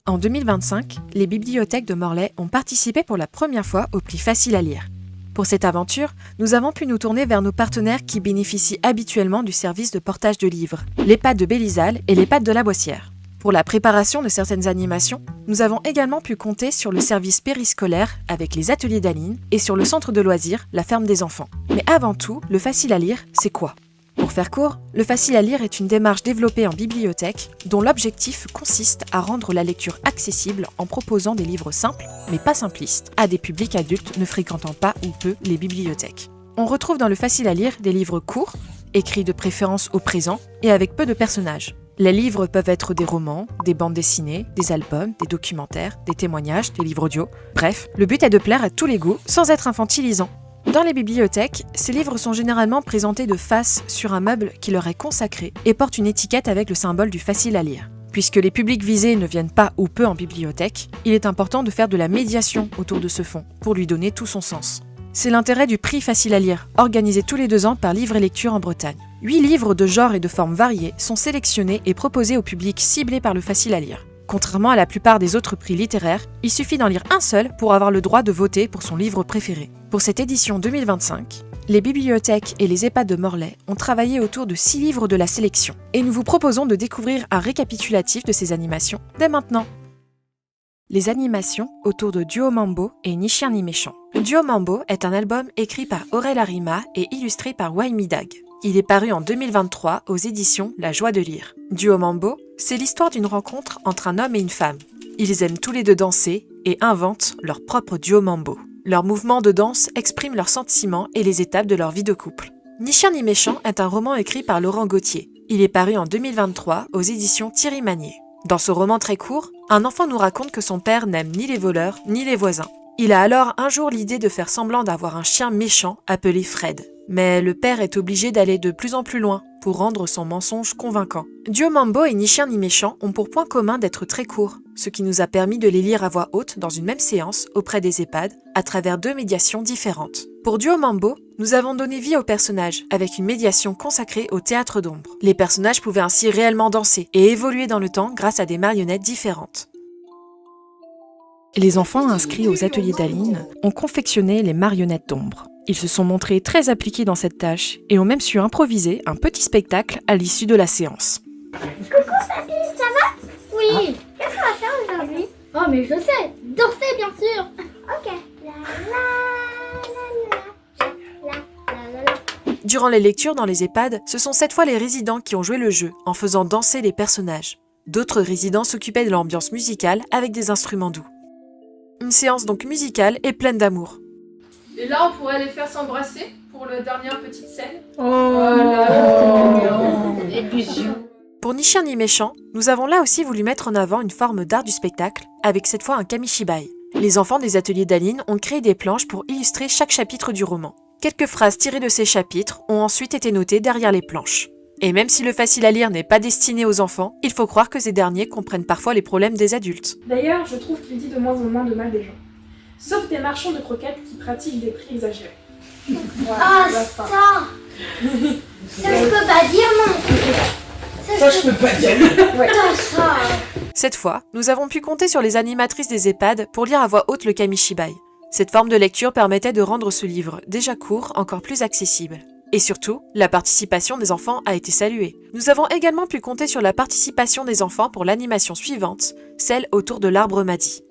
En 2025, les bibliothèques de Morlaix ont participé pour la première fois au prix Facile à lire. Pour cette aventure, nous avons pu nous tourner vers nos partenaires qui bénéficient habituellement du service de portage de livres, l'EHPAD de Bélisal et l'EHPAD de la Boissière. Pour la préparation de certaines animations, nous avons également pu compter sur le service périscolaire avec les ateliers d'Aline et sur le centre de loisirs, la ferme des enfants. Mais avant tout, le facile à lire, c'est quoi ? Pour faire court, le facile à lire est une démarche développée en bibliothèque dont l'objectif consiste à rendre la lecture accessible en proposant des livres simples, mais pas simplistes, à des publics adultes ne fréquentant pas ou peu les bibliothèques. On retrouve dans le facile à lire des livres courts, écrits de préférence au présent et avec peu de personnages. Les livres peuvent être des romans, des bandes dessinées, des albums, des documentaires, des témoignages, des livres audio. Bref, le but est de plaire à tous les goûts sans être infantilisant. Dans les bibliothèques, ces livres sont généralement présentés de face sur un meuble qui leur est consacré et porte une étiquette avec le symbole du facile à lire. Puisque les publics visés ne viennent pas ou peu en bibliothèque, il est important de faire de la médiation autour de ce fonds pour lui donner tout son sens. C'est l'intérêt du prix Facile à lire, organisé tous les 2 ans par Livre et Lecture en Bretagne. 8 livres de genre et de formes variées sont sélectionnés et proposés au public ciblé par le facile à lire. Contrairement à la plupart des autres prix littéraires, il suffit d'en lire un seul pour avoir le droit de voter pour son livre préféré. Pour cette édition 2025, les bibliothèques et les EHPAD de Morlaix ont travaillé autour de 6 livres de la sélection. Et nous vous proposons de découvrir un récapitulatif de ces animations dès maintenant. Les animations autour de Duo Mambo et Ni chien ni méchant. Duo Mambo est un album écrit par Aurel Arima et illustré par Waimi Dag. Il est paru en 2023 aux éditions La Joie de lire. Duo Mambo, c'est l'histoire d'une rencontre entre un homme et une femme. Ils aiment tous les 2 danser et inventent leur propre duo mambo. Leurs mouvements de danse expriment leurs sentiments et les étapes de leur vie de couple. Ni chien ni méchant est un roman écrit par Laurent Gauthier. Il est paru en 2023 aux éditions Thierry Magnier. Dans ce roman très court, un enfant nous raconte que son père n'aime ni les voleurs ni les voisins. Il a alors un jour l'idée de faire semblant d'avoir un chien méchant appelé Fred. Mais le père est obligé d'aller de plus en plus loin pour rendre son mensonge convaincant. Duo Mambo et Ni chien ni méchant ont pour point commun d'être très courts, ce qui nous a permis de les lire à voix haute dans une même séance auprès des EHPAD à travers 2 médiations différentes. Pour Duo Mambo, nous avons donné vie aux personnages avec une médiation consacrée au théâtre d'ombre. Les personnages pouvaient ainsi réellement danser et évoluer dans le temps grâce à des marionnettes différentes. Les enfants inscrits aux ateliers d'Aline ont confectionné les marionnettes d'ombre. Ils se sont montrés très appliqués dans cette tâche et ont même su improviser un petit spectacle à l'issue de la séance. Coucou Papy, ça va? Oui. Qu'est-ce qu'on va faire aujourd'hui? Oh mais je sais, danser bien sûr. Ok. La la la la la la la. Durant les lectures dans les EHPAD, ce sont cette fois les résidents qui ont joué le jeu en faisant danser les personnages. D'autres résidents s'occupaient de l'ambiance musicale avec des instruments doux. Une séance donc musicale et pleine d'amour. Et là, on pourrait les faire s'embrasser pour la dernière petite scène. Et bisous. Pour Ni chien ni méchant, nous avons là aussi voulu mettre en avant une forme d'art du spectacle, avec cette fois un kamishibai. Les enfants des ateliers d'Aline ont créé des planches pour illustrer chaque chapitre du roman. Quelques phrases tirées de ces chapitres ont ensuite été notées derrière les planches. Et même si le facile à lire n'est pas destiné aux enfants, il faut croire que ces derniers comprennent parfois les problèmes des adultes. D'ailleurs, je trouve qu'il dit de moins en moins de mal des gens. Sauf des marchands de croquettes qui pratiquent des prix exagérés. Ah ça. Ça je peux pas dire non. Ça je peux pas dire. Ouais. Ça. Cette fois, nous avons pu compter sur les animatrices des EHPAD pour lire à voix haute le kamishibai. Cette forme de lecture permettait de rendre ce livre, déjà court, encore plus accessible. Et surtout, la participation des enfants a été saluée. Nous avons également pu compter sur la participation des enfants pour l'animation suivante, celle autour de l'arbre Madi.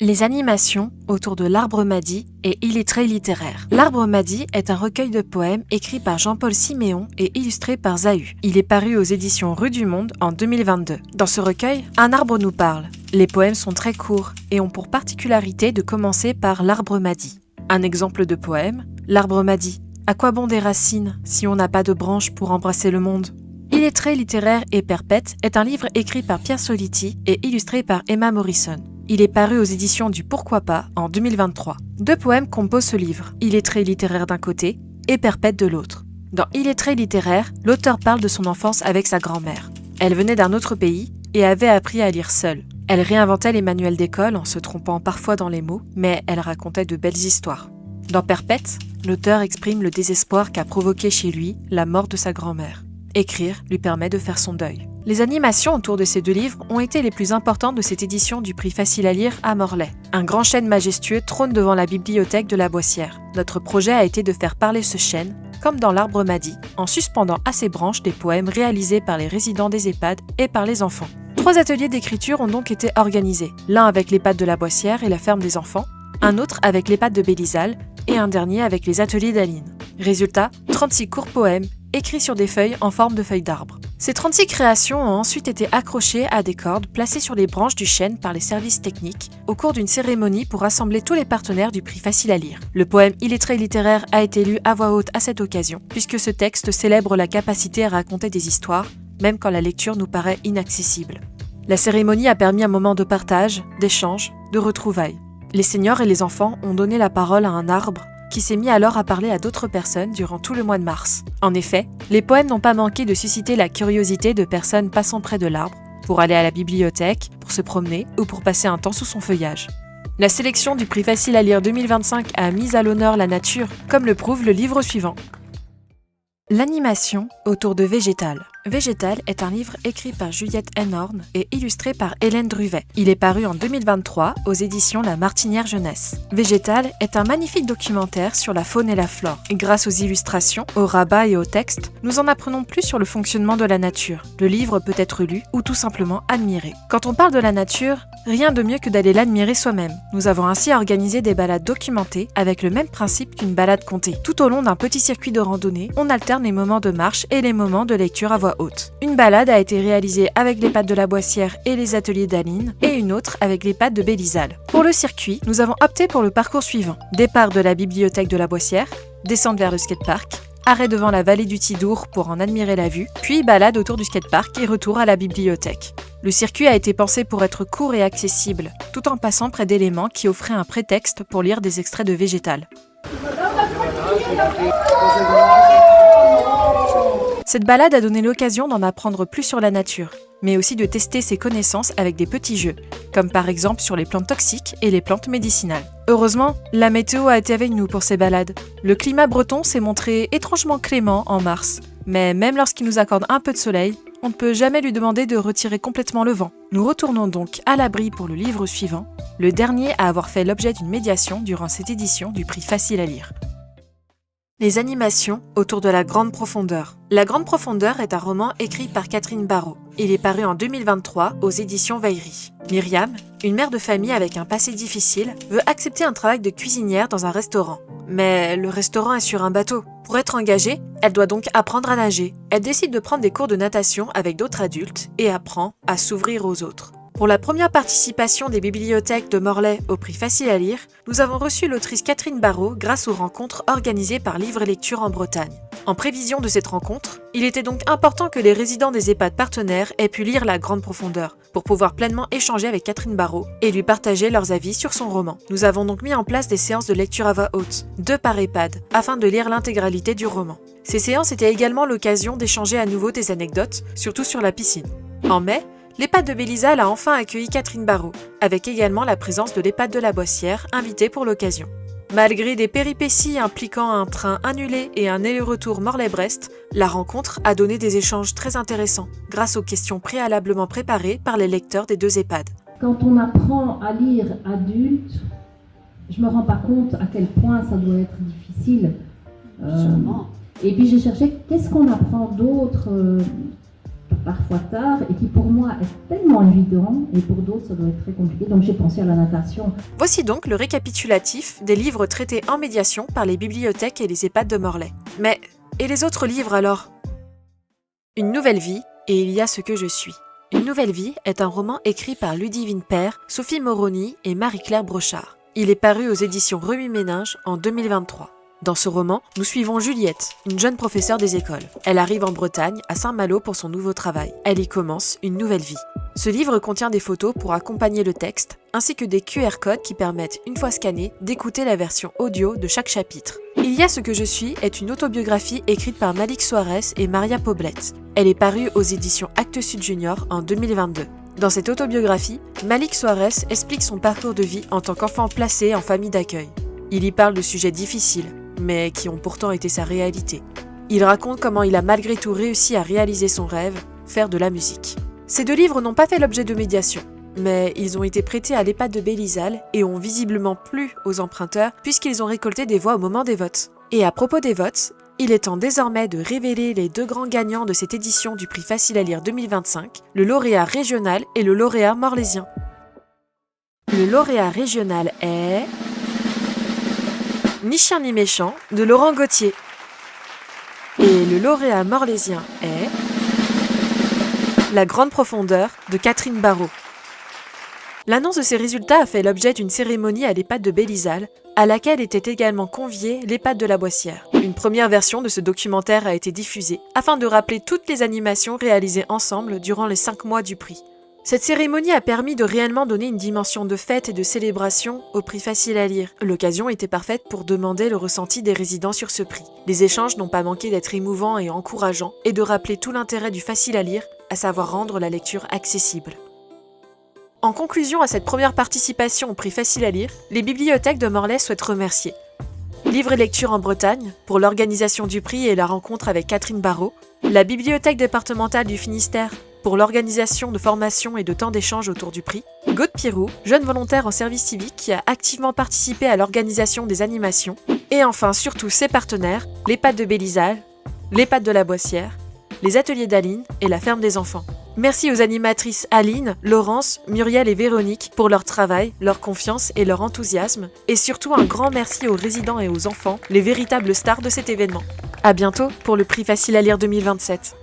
Les animations autour de l'Arbre Madi et Illettré littéraire. L'Arbre Madi est un recueil de poèmes écrit par Jean-Paul Siméon et illustré par Zahu. Il est paru aux éditions Rue du Monde en 2022. Dans ce recueil, un arbre nous parle. Les poèmes sont très courts et ont pour particularité de commencer par l'Arbre Madi. Un exemple de poème, l'Arbre Madi. À quoi bon des racines si on n'a pas de branches pour embrasser le monde? Illettré littéraire et perpète est un livre écrit par Pierre Soliti et illustré par Emma Morrison. Il est paru aux éditions du Pourquoi pas en 2023. 2 poèmes composent ce livre, Illettré littéraire d'un côté et perpète de l'autre. Dans Illettré littéraire, l'auteur parle de son enfance avec sa grand-mère. Elle venait d'un autre pays et avait appris à lire seule. Elle réinventait les manuels d'école en se trompant parfois dans les mots, mais elle racontait de belles histoires. Dans Perpète, l'auteur exprime le désespoir qu'a provoqué chez lui la mort de sa grand-mère. Écrire lui permet de faire son deuil. Les animations autour de ces 2 livres ont été les plus importantes de cette édition du prix Facile à lire à Morlaix. Un grand chêne majestueux trône devant la bibliothèque de la Boissière. Notre projet a été de faire parler ce chêne, comme dans l'Arbre m'a dit, en suspendant à ses branches des poèmes réalisés par les résidents des EHPAD et par les enfants. 3 ateliers d'écriture ont donc été organisés, l'un avec l'EHPAD de la Boissière et la ferme des enfants, un autre avec l'EHPAD de Bélizal et un dernier avec les ateliers d'Aline. Résultat, 36 courts poèmes écrits sur des feuilles en forme de feuilles d'arbre. Ces 36 créations ont ensuite été accrochées à des cordes placées sur les branches du chêne par les services techniques au cours d'une cérémonie pour rassembler tous les partenaires du prix Facile à lire. Le poème Illettré littéraire a été lu à voix haute à cette occasion, puisque ce texte célèbre la capacité à raconter des histoires, même quand la lecture nous paraît inaccessible. La cérémonie a permis un moment de partage, d'échange, de retrouvailles. Les seniors et les enfants ont donné la parole à un arbre qui s'est mis alors à parler à d'autres personnes durant tout le mois de mars. En effet, les poèmes n'ont pas manqué de susciter la curiosité de personnes passant près de l'arbre, pour aller à la bibliothèque, pour se promener ou pour passer un temps sous son feuillage. La sélection du prix Facile à lire 2025 a mis à l'honneur la nature, comme le prouve le livre suivant. L'animation autour de Végétal. Végétal est un livre écrit par Juliette Henhorn et illustré par Hélène Druvet. Il est paru en 2023 aux éditions La Martinière Jeunesse. Végétal est un magnifique documentaire sur la faune et la flore. Et grâce aux illustrations, au rabat et au texte, nous en apprenons plus sur le fonctionnement de la nature. Le livre peut être lu ou tout simplement admiré. Quand on parle de la nature, rien de mieux que d'aller l'admirer soi-même. Nous avons ainsi organisé des balades documentées avec le même principe qu'une balade contée. Tout au long d'un petit circuit de randonnée, on alterne les moments de marche et les moments de lecture à voix haute. Une balade a été réalisée avec l'EHPAD de la Boissière et les ateliers d'Aline, et une autre avec l'EHPAD de Bélizal. Pour le circuit, nous avons opté pour le parcours suivant. Départ de la bibliothèque de la Boissière, descente vers le skatepark, arrêt devant la vallée du Tidour pour en admirer la vue, puis balade autour du skatepark et retour à la bibliothèque. Le circuit a été pensé pour être court et accessible, tout en passant près d'éléments qui offraient un prétexte pour lire des extraits de Végétal. Cette balade a donné l'occasion d'en apprendre plus sur la nature, mais aussi de tester ses connaissances avec des petits jeux, comme par exemple sur les plantes toxiques et les plantes médicinales. Heureusement, la météo a été avec nous pour ces balades. Le climat breton s'est montré étrangement clément en mars, mais même lorsqu'il nous accorde un peu de soleil, on ne peut jamais lui demander de retirer complètement le vent. Nous retournons donc à l'abri pour le livre suivant, le dernier à avoir fait l'objet d'une médiation durant cette édition du prix Facile à lire. Les animations autour de la grande profondeur. La grande profondeur est un roman écrit par Catherine Barraud. Il est paru en 2023 aux éditions Veillerie. Myriam, une mère de famille avec un passé difficile, veut accepter un travail de cuisinière dans un restaurant. Mais le restaurant est sur un bateau. Pour être engagée, elle doit donc apprendre à nager. Elle décide de prendre des cours de natation avec d'autres adultes et apprend à s'ouvrir aux autres. Pour la première participation des bibliothèques de Morlaix au prix Facile à lire, nous avons reçu l'autrice Catherine Barraud grâce aux rencontres organisées par Livre et Lecture en Bretagne. En prévision de cette rencontre, il était donc important que les résidents des EHPAD partenaires aient pu lire La Grande Profondeur pour pouvoir pleinement échanger avec Catherine Barraud et lui partager leurs avis sur son roman. Nous avons donc mis en place des séances de lecture à voix haute, 2 par EHPAD, afin de lire l'intégralité du roman. Ces séances étaient également l'occasion d'échanger à nouveau des anecdotes, surtout sur la piscine. En mai, l'EHPAD de Bélizal a enfin accueilli Catherine Barraud, avec également la présence de l'EHPAD de la Boissière, invitée pour l'occasion. Malgré des péripéties impliquant un train annulé et un aller-retour Morlaix-Brest, la rencontre a donné des échanges très intéressants, grâce aux questions préalablement préparées par les lecteurs des 2 EHPAD. Quand on apprend à lire adulte, je me rends pas compte à quel point ça doit être difficile. Et puis j'ai cherché qu'est-ce qu'on apprend d'autre parfois tard et qui pour moi est tellement évident et pour d'autres ça doit être très compliqué, donc j'ai pensé à la natation. Voici donc le récapitulatif des livres traités en médiation par les bibliothèques et les EHPAD de Morlaix. Mais, et les autres livres alors ? Une nouvelle vie et il y a ce que je suis. Une nouvelle vie est un roman écrit par Ludivine Père, Sophie Moroni et Marie-Claire Brochard. Il est paru aux éditions Remue-Ménage en 2023. Dans ce roman, nous suivons Juliette, une jeune professeure des écoles. Elle arrive en Bretagne, à Saint-Malo pour son nouveau travail. Elle y commence une nouvelle vie. Ce livre contient des photos pour accompagner le texte, ainsi que des QR codes qui permettent, une fois scannés, d'écouter la version audio de chaque chapitre. Il y a ce que je suis est une autobiographie écrite par Malik Soares et Maria Poblette. Elle est parue aux éditions Actes Sud Junior en 2022. Dans cette autobiographie, Malik Soares explique son parcours de vie en tant qu'enfant placé en famille d'accueil. Il y parle de sujets difficiles, mais qui ont pourtant été sa réalité. Il raconte comment il a malgré tout réussi à réaliser son rêve, faire de la musique. Ces 2 livres n'ont pas fait l'objet de médiation, mais ils ont été prêtés à l'EHPAD de Belle-Isle et ont visiblement plu aux emprunteurs puisqu'ils ont récolté des voix au moment des votes. Et à propos des votes, il est temps désormais de révéler les 2 grands gagnants de cette édition du prix Facile à lire 2025, le lauréat régional et le lauréat morlaisien. Le lauréat régional est... Ni chien ni méchant de Laurent Gauthier. Et le lauréat morlaisien est... La grande profondeur de Catherine Barrault. L'annonce de ces résultats a fait l'objet d'une cérémonie à l'EHPAD de Belle-Isle, à laquelle était également conviée l'EHPAD de la Boissière. Une première version de ce documentaire a été diffusée, afin de rappeler toutes les animations réalisées ensemble durant les 5 mois du prix. Cette cérémonie a permis de réellement donner une dimension de fête et de célébration au prix Facile à lire. L'occasion était parfaite pour demander le ressenti des résidents sur ce prix. Les échanges n'ont pas manqué d'être émouvants et encourageants, et de rappeler tout l'intérêt du Facile à lire, à savoir rendre la lecture accessible. En conclusion à cette première participation au prix Facile à lire, les bibliothèques de Morlaix souhaitent remercier Livre et Lecture en Bretagne pour l'organisation du prix et la rencontre avec Catherine Barrault, la Bibliothèque départementale du Finistère pour l'organisation de formations et de temps d'échange autour du prix, Gaude Pirou, jeune volontaire en service civique qui a activement participé à l'organisation des animations, et enfin surtout ses partenaires, l'EHPAD de Belle-Isle, l'EHPAD de la Boissière, les ateliers d'Aline et la ferme des enfants. Merci aux animatrices Aline, Laurence, Muriel et Véronique pour leur travail, leur confiance et leur enthousiasme. Et surtout un grand merci aux résidents et aux enfants, les véritables stars de cet événement. À bientôt pour le prix Facile à lire 2027.